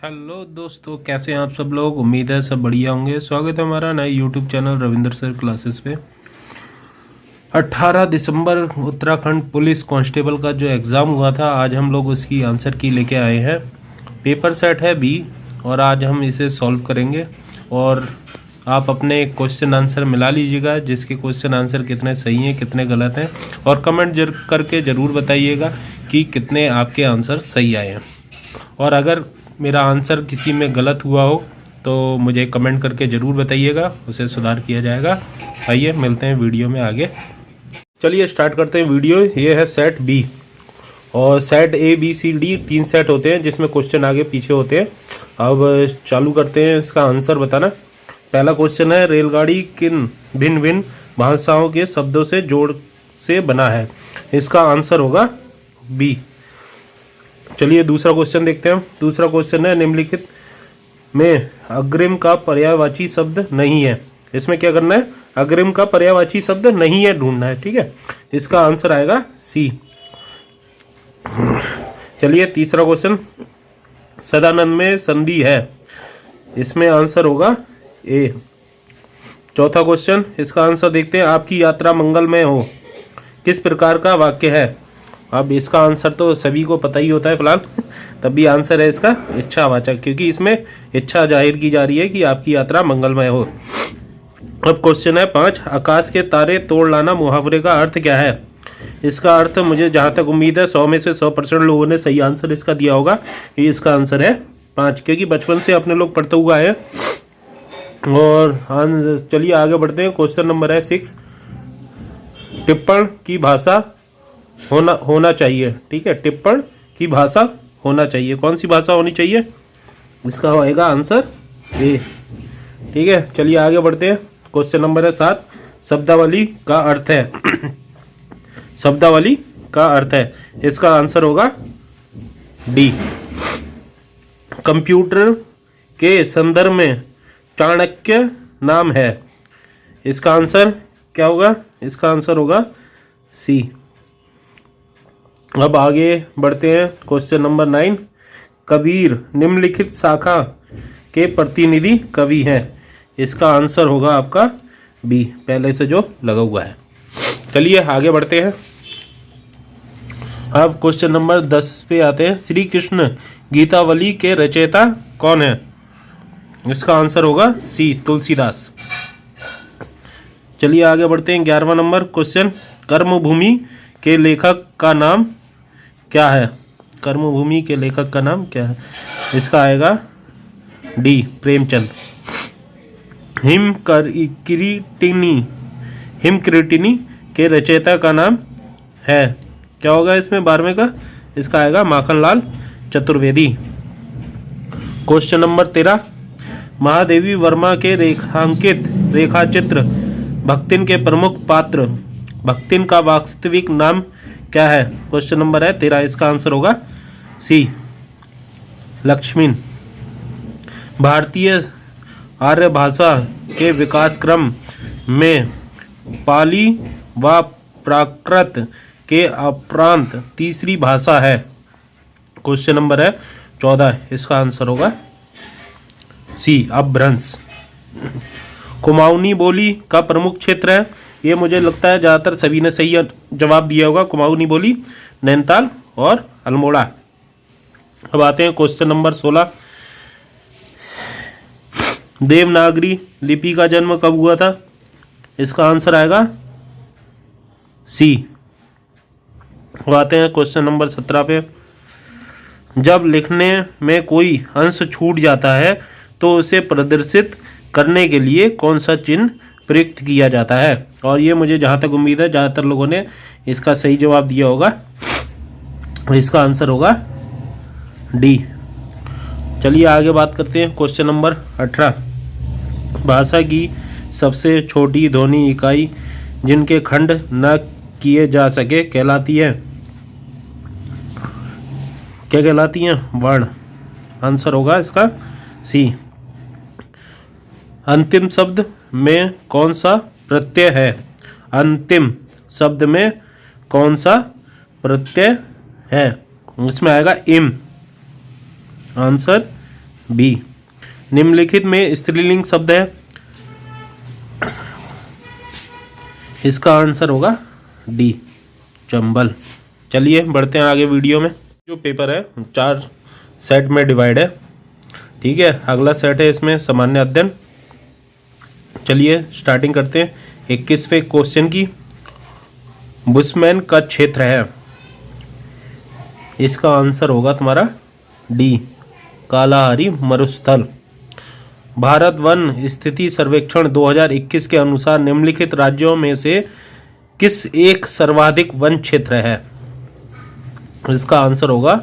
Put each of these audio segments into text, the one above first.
Hello दोस्तों, कैसे हैं आप सब लोग। उम्मीद है सब बढ़िया होंगे। स्वागत है हमारा नए YouTube channel Ravinder sir classes पे। 18 दिसंबर उत्तराखंड पुलिस कांस्टेबल का जो एग्ज़ाम हुआ था, आज हम लोग उसकी आंसर की लेके आए हैं। पेपर सेट है बी और आज हम इसे सॉल्व करेंगे और आप अपने क्वेश्चन आंसर मिला लीजिएगा, जिसके क्वेश्चन आंसर कितने सही हैं कितने गलत हैं, और कमेंट करके ज़रूर बताइएगा कि कितने आपके आंसर सही आए हैं। और अगर मेरा आंसर किसी में गलत हुआ हो तो मुझे कमेंट करके ज़रूर बताइएगा, उसे सुधार किया जाएगा। आइए मिलते हैं वीडियो में आगे। चलिए स्टार्ट करते हैं वीडियो। ये है सेट बी और set A B C D 3 set होते हैं जिसमें क्वेश्चन आगे पीछे होते हैं। अब चालू करते हैं इसका आंसर बताना। पहला क्वेश्चन है, रेलगाड़ी किन भिन्न भिन्न भाषाओं के शब्दों से जोड़ से बना है। इसका आंसर होगा बी। चलिए दूसरा क्वेश्चन देखते हैं। दूसरा क्वेश्चन है, निम्नलिखित में अग्रिम का पर्यायवाची शब्द नहीं है। इसमें क्या करना है, अग्रिम का पर्यायवाची शब्द नहीं है ढूंढना है। ठीक है, इसका आंसर आएगा सी। चलिए तीसरा क्वेश्चन, सदानंद में संधि है। इसमें आंसर होगा ए। चौथा क्वेश्चन, इसका आंसर देखते हैं, आपकी यात्रा मंगलमय हो किस प्रकार का वाक्य है। अब इसका आंसर तो सभी को पता ही होता है फिलहाल, तब भी आंसर है इसका इच्छावाचक, क्योंकि इसमें इच्छा जाहिर की जा रही है कि आपकी यात्रा मंगलमय हो। अब क्वेश्चन है 5, आकाश के तारे तोड़ लाना मुहावरे का अर्थ क्या है। इसका अर्थ मुझे जहां तक उम्मीद है 100 में से 100% लोगों ने सही आंसर इसका दिया होगा। ये इसका आंसर है 5, क्योंकि बचपन से अपने लोग पढ़ते हुए आए। और चलिए आगे बढ़ते हैं। क्वेश्चन नंबर है 6, टिप्पण की भाषा होना चाहिए। ठीक है, टिप्पण की भाषा होना चाहिए। कौन सी भाषा होनी चाहिए, इसका होएगा आंसर ए। ठीक है, चलिए आगे बढ़ते हैं। क्वेश्चन नंबर है 7, शब्दावली का अर्थ है। शब्दावली का अर्थ है, इसका आंसर होगा डी। कंप्यूटर के संदर्भ में चाणक्य नाम है। इसका आंसर क्या होगा, इसका आंसर होगा सी। अब आगे बढ़ते हैं। क्वेश्चन नंबर 9, कबीर निम्नलिखित शाखा के प्रतिनिधि कवि हैं। इसका आंसर होगा आपका बी, पहले से जो लगा हुआ है। चलिए आगे बढ़ते हैं। अब क्वेश्चन नंबर 10 पे आते हैं, श्री कृष्ण गीतावली के रचयिता कौन है। इसका आंसर होगा सी, तुलसीदास। चलिए आगे बढ़ते हैं। 11वां नंबर क्वेश्चन, कर्मभूमि के लेखक का नाम क्या है। कर्मभूमि के लेखक का नाम क्या है, इसका आएगा डी, प्रेमचंद। हिमकृतिनी के रचयिता का नाम है, क्या होगा इसमें 12वें का, इसका आएगा माखनलाल चतुर्वेदी। क्वेश्चन नंबर 13, महादेवी वर्मा के रेखांकित रेखाचित्र भक्तिन के प्रमुख पात्र भक्तिन का वास्तविक नाम क्या है। क्वेश्चन नंबर है 13, इसका आंसर होगा सी, लक्ष्मीन। भारतीय आर्य भाषा के विकास क्रम में पाली व प्राकृत के उपरांत तीसरी भाषा है। क्वेश्चन नंबर है 14, इसका आंसर होगा सी, अपभ्रंश। कुमाऊनी बोली का प्रमुख क्षेत्र है। ये मुझे लगता है ज़्यादातर सभी ने सही जवाब दिया होगा। कुमाऊनी बोली नैनीताल और अल्मोड़ा। अब आते हैं क्वेश्चन नंबर 16, देवनागरी लिपि का जन्म कब हुआ था। इसका आंसर आएगा सी। अब आते हैं क्वेश्चन नंबर 17 पे, जब लिखने में कोई अंश छूट जाता है तो उसे प्रदर्शित करने के लिए कौन सा चिन्ह प्रयुक्त किया जाता है। और ये मुझे जहाँ तक उम्मीद है ज़्यादातर लोगों ने इसका सही जवाब दिया होगा। इसका आंसर होगा डी। चलिए आगे बात करते हैं। क्वेश्चन नंबर 18, भाषा की सबसे छोटी ध्वनि इकाई जिनके खंड न किए जा सके कहलाती है। क्या कहलाती हैं, वर्ण। आंसर होगा इसका सी। अंतिम शब्द में कौन सा प्रत्यय है। अंतिम शब्द में कौन सा प्रत्यय है, इसमें आएगा इम। Answer B. निम्नलिखित में स्त्रीलिंग शब्द है, इसका आंसर होगा डी, चंबल। चलिए बढ़ते हैं आगे वीडियो में। जो पेपर है 4 सेट में डिवाइड है, ठीक है। अगला सेट है इसमें सामान्य अध्ययन। चलिए स्टार्टिंग करते हैं 21वें क्वेश्चन की। बुशमैन का क्षेत्र है, इसका आंसर होगा तुम्हारा डी, कालाहारी मरुस्थल। भारत वन स्थिति सर्वेक्षण 2021 के अनुसार निम्नलिखित राज्यों में से किस एक सर्वाधिक वन क्षेत्र है, इसका आंसर होगा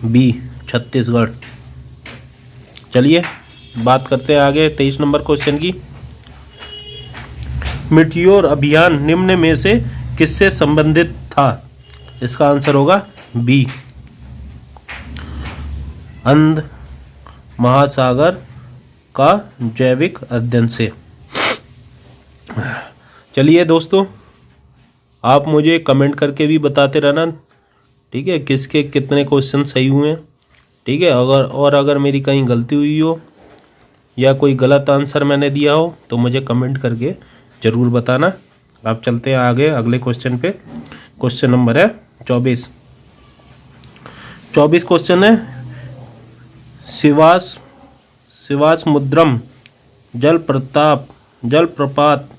बी, छत्तीसगढ़। चलिए बात करते हैं आगे 23 नंबर क्वेश्चन की। मिट्योर अभियान निम्न में से किससे संबंधित था, इसका आंसर होगा बी, अंध महासागर का जैविक अध्ययन से। चलिए दोस्तों, आप मुझे कमेंट करके भी बताते रहना, ठीक है, किसके कितने क्वेश्चन सही हुए हैं, ठीक है। अगर मेरी कहीं गलती हुई हो या कोई गलत आंसर मैंने दिया हो तो मुझे कमेंट करके ज़रूर बताना। आप चलते हैं आगे अगले क्वेश्चन पे। क्वेश्चन नंबर है 24 क्वेश्चन है, शिवासमुद्रम जलप्रपात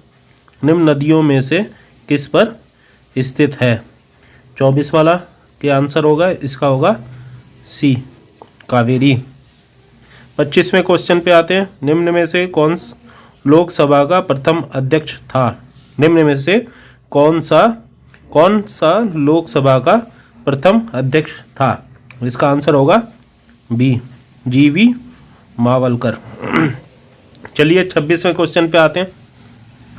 निम्न नदियों में से किस पर स्थित है। 24 वाला के आंसर होगा, इसका होगा सी, कावेरी। 25वें क्वेश्चन पे आते हैं। निम्न में से कौन लोकसभा का प्रथम अध्यक्ष था, निम्न में से कौन सा लोकसभा का प्रथम अध्यक्ष था, इसका आंसर होगा बी, जीवी मावलकर। चलिए 26वें क्वेश्चन पे आते हैं।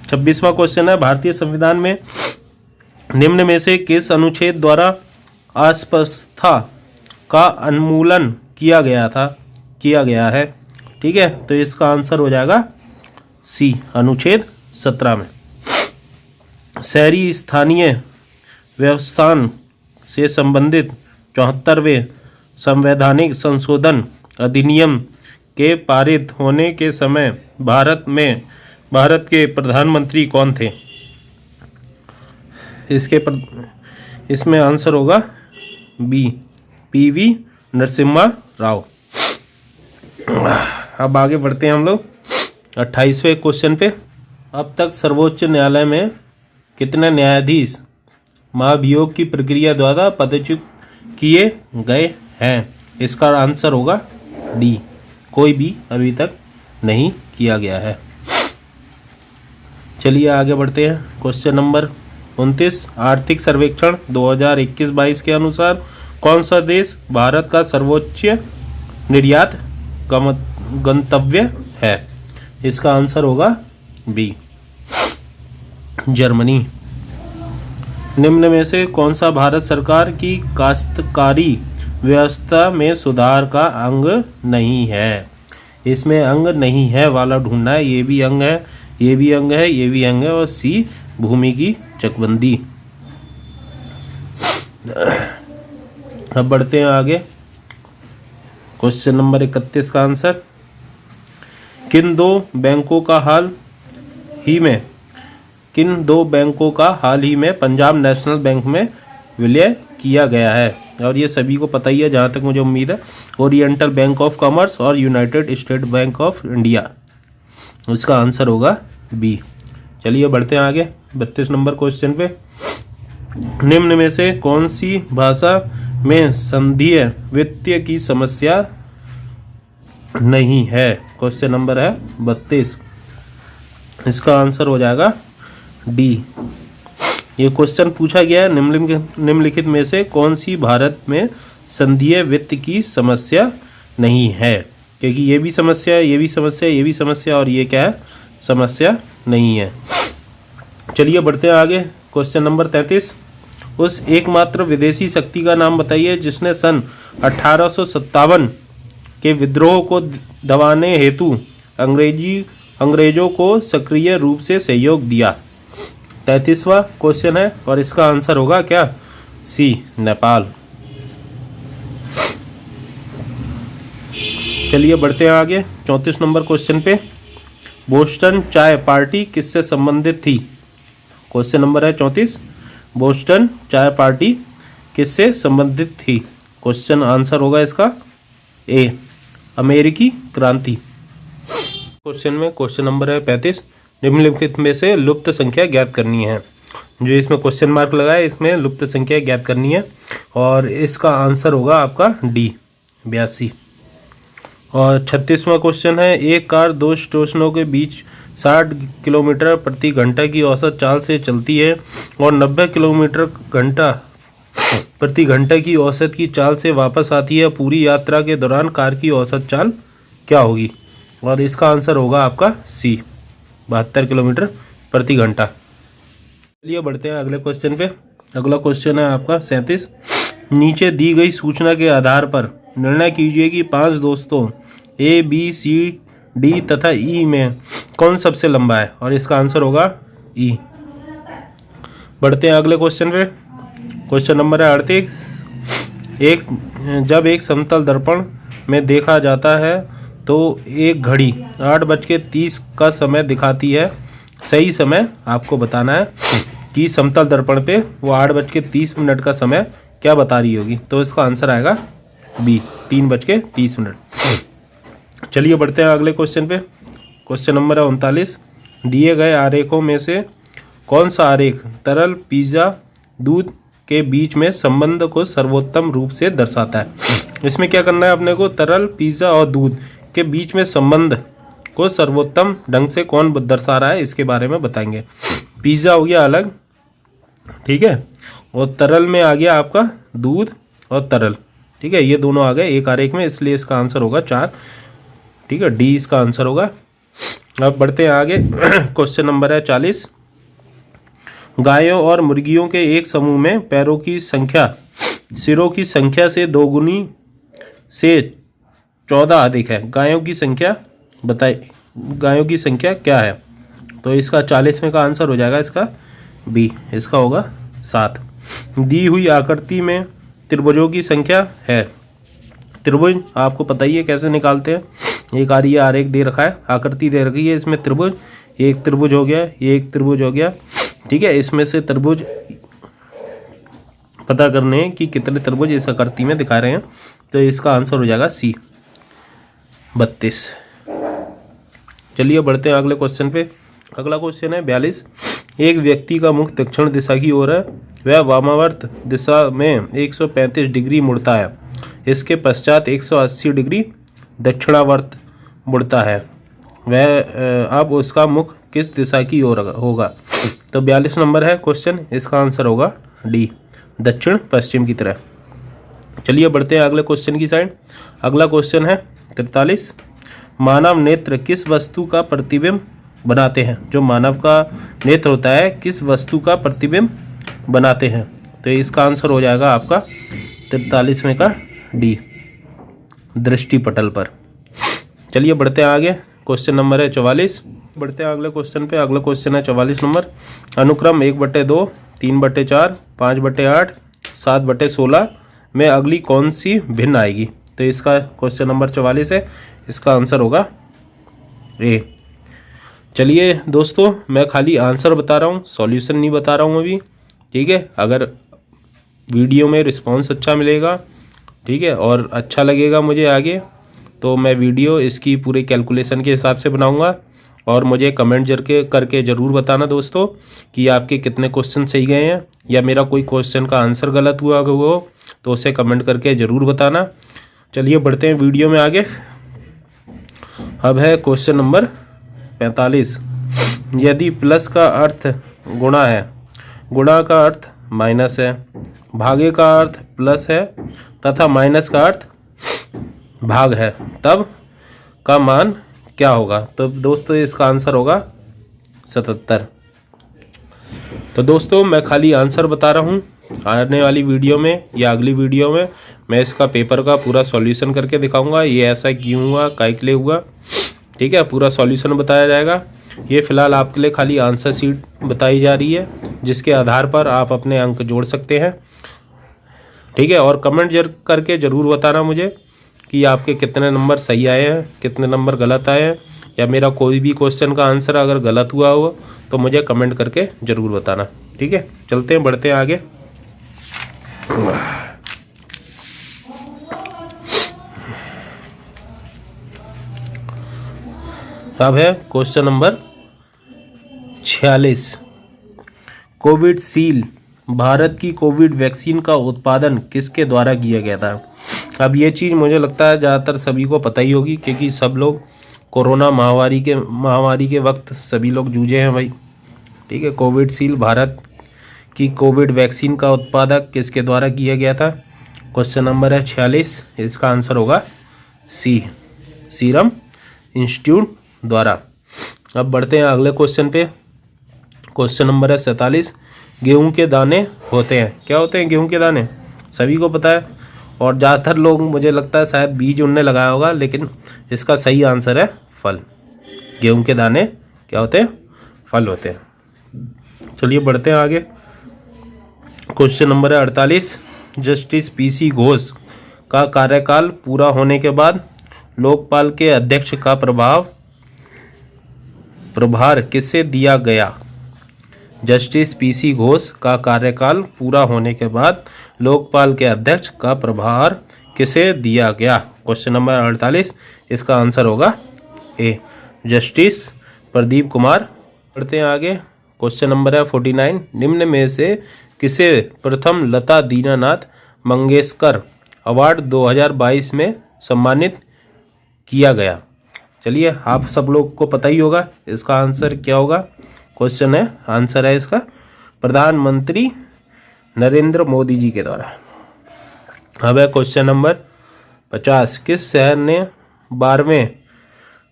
26वां क्वेश्चन है, भारतीय संविधान में निम्न में से किस अनुच्छेद द्वारा अस्पृश्यता का उन्मूलन किया गया है, ठीक है। तो इसका आंसर हो जाएगा सी, अनुच्छेद 17 में। शहरी स्थानीय व्यवस्थान से संबंधित 74वें संवैधानिक संशोधन अधिनियम के पारित होने के समय भारत के प्रधानमंत्री कौन थे, इसमें आंसर होगा बी, पीवी नरसिम्हा राव। अब आगे बढ़ते हैं हम लोग 28वें क्वेश्चन पे। अब तक सर्वोच्च न्यायालय में कितने न्यायाधीश महाभियोग की प्रक्रिया द्वारा पदच्युत किए गए हैं, इसका आंसर होगा डी, कोई भी अभी तक नहीं किया गया है। चलिए आगे बढ़ते हैं। क्वेश्चन नंबर 29, आर्थिक सर्वेक्षण 2021-22 के अनुसार कौन सा देश भारत का सर्वोच्च निर्यात गंतव्य है, इसका आंसर होगा बी, जर्मनी। निम्न में से कौन सा भारत सरकार की काश्तकारी व्यवस्था में सुधार का अंग नहीं है, इसमें अंग नहीं है वाला ढूंढना है। ये भी अंग है, ये भी अंग है, ये भी अंग है, और सी, भूमि की चकबंदी। अब बढ़ते हैं आगे। क्वेश्चन नंबर 31 का आंसर, किन दो बैंकों का हाल ही में पंजाब नेशनल बैंक में विलय किया गया है, और ये सभी को पता ही है जहाँ तक मुझे उम्मीद है, ओरिएंटल बैंक ऑफ कॉमर्स और United state bank of India, इसका आंसर होगा बी। चलिए बढ़ते हैं आगे 32 नंबर क्वेश्चन पे। निम्न में से कौन सी भाषा में संधिय वित्तीय की समस्या नहीं है, क्वेश्चन नंबर है 32, इसका आंसर हो जाएगा डी। ये क्वेश्चन पूछा गया है, निम्नलिखित में से कौन सी भारत में संधिय वित्त की समस्या नहीं है, क्योंकि ये भी समस्या है, ये भी समस्या है, ये भी समस्या, और ये क्या है, समस्या नहीं है। चलिए बढ़ते हैं आगे। क्वेश्चन नंबर 33, उस एकमात्र विदेशी शक्ति का नाम बताइए जिसने सन 1857 के विद्रोह को दबाने हेतु अंग्रेजों को सक्रिय रूप से सहयोग दिया। 33वां क्वेश्चन है और इसका आंसर होगा क्या, सी, नेपाल। चलिए बढ़ते हैं आगे 34 नंबर क्वेश्चन पे। बोस्टन चाय पार्टी किससे संबंधित थी? क्वेश्चन नंबर है 34। बोस्टन चाय पार्टी किससे संबंधित थी? क्वेश्चन आंसर होगा इसका ए, अमेरिकी क्रांति। क्वेश्चन नंबर है 35। निम्नलिखित में से लुप्त संख्या ज्ञात करनी है। जो इसमें क्वेश्चन मार्क लगा है इसमें लुप्त संख्या ज्ञात करनी है और इसका आंसर होगा आपका डी, 82। और 36वां क्वेश्चन है, एक कार दो स्टेशनों के बीच 60 किलोमीटर प्रति घंटा की औसत चाल से चलती है और 90 किलोमीटर प्रति घंटा की औसत की चाल से वापस आती है। पूरी यात्रा के दौरान कार की औसत चाल क्या होगी? और इसका आंसर होगा आपका सी, 72 किलोमीटर प्रति घंटा। चलिए बढ़ते हैं अगले क्वेश्चन पे। अगला क्वेश्चन है आपका 37। नीचे दी गई सूचना के आधार पर निर्णय कीजिए कि 5 दोस्तों ए, बी, सी, डी तथा ई में कौन सबसे लंबा है? और इसका आंसर होगा ई। बढ़ते हैं अगले क्वेश्चन पे। क्वेश्चन नंबर है 38। जब एक समतल दर्पण में देखा जाता है तो एक घड़ी 8:30 का समय दिखाती है। सही समय आपको बताना है कि समतल दर्पण पे वो 8:30 का समय क्या बता रही होगी। तो इसका आंसर आएगा बी, 3:30। चलिए बढ़ते हैं अगले क्वेश्चन पे। क्वेश्चन नंबर है 39। दिए गए आरेखों में से कौन सा आरेख तरल पिज्जा दूध के बीच में संबंध को सर्वोत्तम रूप से दर्शाता है? इसमें क्या करना है अपने को, तरल पिज्जा और दूध के बीच में संबंध को सर्वोत्तम ढंग से कौन दर्शा रहा है इसके बारे में बताएंगे। पिज्जा हो गया अलग, ठीक है, और तरल में आ गया आपका दूध और तरल, ठीक है, ये दोनों आ गए एक आरेख में, इसलिए इसका आंसर होगा 4, ठीक है, डी इसका आंसर होगा। अब बढ़ते हैं आगे। क्वेश्चन नंबर है 40। गायों और मुर्गियों के एक समूह में पैरों की संख्या सिरों की संख्या से 2 गुनी से 14 अधिक है। गायों की संख्या बताइए, गायों की संख्या क्या है? तो इसका 40वें का आंसर हो जाएगा इसका बी, इसका होगा 7। दी हुई आकृति में त्रिभुजों की संख्या है। त्रिभुज आपको पता ही है कैसे निकालते हैं। एक आर्य आरेख दे रखा है, आकृति दे रखी है, इसमें त्रिभुज, एक त्रिभुज हो गया, ये एक त्रिभुज हो गया, ठीक है। इसमें से त्रिभुज पता करने हैं कि कितने त्रिभुज इस आकृति में दिखा रहे हैं। तो इसका आंसर हो जाएगा सी, 32। चलिए बढ़ते हैं अगले क्वेश्चन पे। अगला क्वेश्चन है 42। एक व्यक्ति का मुख दक्षिण दिशा की ओर है, वह वामावर्त दिशा में 135 डिग्री मुड़ता है। इसके पश्चात 180 डिग्री दक्षिणावर्त मुड़ता है। वह अब उसका मुख किस दिशा की ओर होगा? तो 42 नंबर है क्वेश्चन, इसका आंसर होगा डी, दक्षिण पश्चिम की तरह। चलिए बढ़ते हैं अगले क्वेश्चन की साइड। अगला क्वेश्चन है 43। मानव नेत्र किस वस्तु का प्रतिबिंब बनाते हैं? जो मानव का नेत्र होता है किस वस्तु का प्रतिबिंब बनाते हैं? तो इसका आंसर हो जाएगा आपका 43वें का डी, दृष्टिपटल पर। चलिए बढ़ते हैं आगे। क्वेश्चन नंबर है 44। बढ़ते हैं अगले क्वेश्चन पे। अगला क्वेश्चन है 44 नंबर। अनुक्रम 1/2, 3/4, 5/8, 7/16 में अगली कौन सी भिन्न आएगी? तो इसका क्वेश्चन नंबर 44 है, इसका आंसर होगा ए। चलिए दोस्तों, मैं खाली आंसर बता रहा हूँ, सॉल्यूशन नहीं बता रहा हूँ अभी, ठीक है। अगर वीडियो में रिस्पांस अच्छा मिलेगा, ठीक है, और अच्छा लगेगा मुझे आगे, तो मैं वीडियो इसकी पूरे कैलकुलेशन के हिसाब से बनाऊंगा और मुझे कमेंट करके ज़रूर बताना दोस्तों कि आपके कितने क्वेश्चन सही गए हैं या मेरा कोई क्वेश्चन का आंसर गलत हुआ हो तो उसे कमेंट करके ज़रूर बताना। चलिए बढ़ते हैं वीडियो में आगे। अब है क्वेश्चन नंबर 45। यदि प्लस का अर्थ गुणा है, गुणा का अर्थ माइनस है, भागे का अर्थ प्लस है तथा माइनस का अर्थ भाग है, तब का मान क्या होगा? तो दोस्तों इसका आंसर होगा 77। तो दोस्तों मैं खाली आंसर बता रहा हूँ, आने वाली वीडियो में या अगली वीडियो में मैं इसका पेपर का पूरा सॉल्यूशन करके दिखाऊंगा, ये ऐसा क्यों हुआ, काय के लिए हुआ, ठीक है, पूरा सॉल्यूशन बताया जाएगा। ये फिलहाल आपके लिए खाली आंसर शीट बताई जा रही है जिसके आधार पर आप अपने अंक जोड़ सकते हैं, ठीक है। और कमेंट करके ज़रूर बताना मुझे कि आपके कितने नंबर सही आए हैं, कितने नंबर गलत आए हैं, या मेरा कोई भी क्वेश्चन का आंसर अगर गलत हुआ हो तो मुझे कमेंट करके ज़रूर बताना। ठीक है, चलते हैं, बढ़ते हैं आगे। अब है क्वेश्चन नंबर 46। कोविशील्ड भारत की कोविड वैक्सीन का उत्पादन किसके द्वारा किया गया था? अब ये चीज़ मुझे लगता है ज़्यादातर सभी को पता ही होगी, क्योंकि सब लोग कोरोना महामारी के वक्त सभी लोग जूझे हैं भाई। ठीक है, कोविशील्ड भारत की कोविड वैक्सीन का उत्पादक किसके द्वारा किया गया था? क्वेश्चन नंबर है 46, इसका आंसर होगा सी, सीरम इंस्टीट्यूट द्वारा। अब बढ़ते हैं अगले क्वेश्चन पे। क्वेश्चन नंबर है 47। गेहूं के दाने होते हैं, क्या होते हैं गेहूं के दाने? सभी को पता है, और ज़्यादातर लोग मुझे लगता है शायद बीज उनने लगाया होगा, लेकिन इसका सही आंसर है फल। गेहूं के दाने क्या होते हैं? फल होते हैं। चलिए बढ़ते हैं आगे। क्वेश्चन नंबर है 48। जस्टिस पीसी घोष का कार्यकाल पूरा होने के बाद लोकपाल के अध्यक्ष का प्रभार किसे दिया गया? जस्टिस पीसी घोष का कार्यकाल पूरा होने के बाद लोकपाल के अध्यक्ष का प्रभार किसे दिया गया? क्वेश्चन नंबर 48, इसका आंसर होगा ए, जस्टिस प्रदीप कुमार। बढ़ते हैं आगे। क्वेश्चन नंबर है 49। निम्न में से किसे प्रथम लता दीनानाथ मंगेशकर अवार्ड 2022 में सम्मानित किया गया? चलिए, आप सब लोग को पता ही होगा इसका आंसर क्या होगा। क्वेश्चन है, आंसर है इसका प्रधानमंत्री नरेंद्र मोदी जी के द्वारा। अब है क्वेश्चन नंबर 50। किस शहर ने 12वें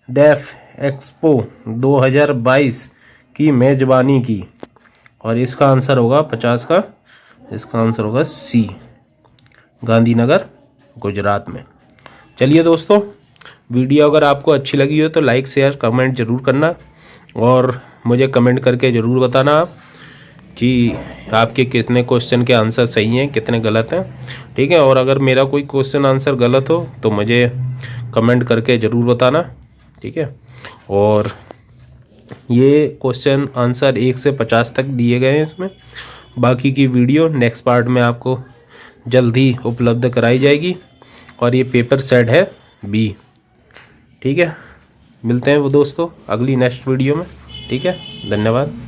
डेफ एक्सपो 2022 की मेजबानी की? और इसका आंसर होगा 50 का, इसका आंसर होगा सी, गांधीनगर, गुजरात में। चलिए दोस्तों, वीडियो अगर आपको अच्छी लगी हो तो लाइक शेयर कमेंट ज़रूर करना, और मुझे कमेंट करके ज़रूर बताना आप कि आपके कितने क्वेश्चन के आंसर सही हैं, कितने गलत हैं। ठीक है, और अगर मेरा कोई क्वेश्चन आंसर गलत हो तो मुझे कमेंट करके ज़रूर बताना। ठीक है, और ये क्वेश्चन आंसर 1 से 50 तक दिए गए हैं इसमें। बाकी की वीडियो नेक्स्ट पार्ट में आपको जल्द ही उपलब्ध कराई जाएगी, और ये पेपर सेट है बी। ठीक है, मिलते हैं वो दोस्तों अगली नेक्स्ट वीडियो में। ठीक है, धन्यवाद।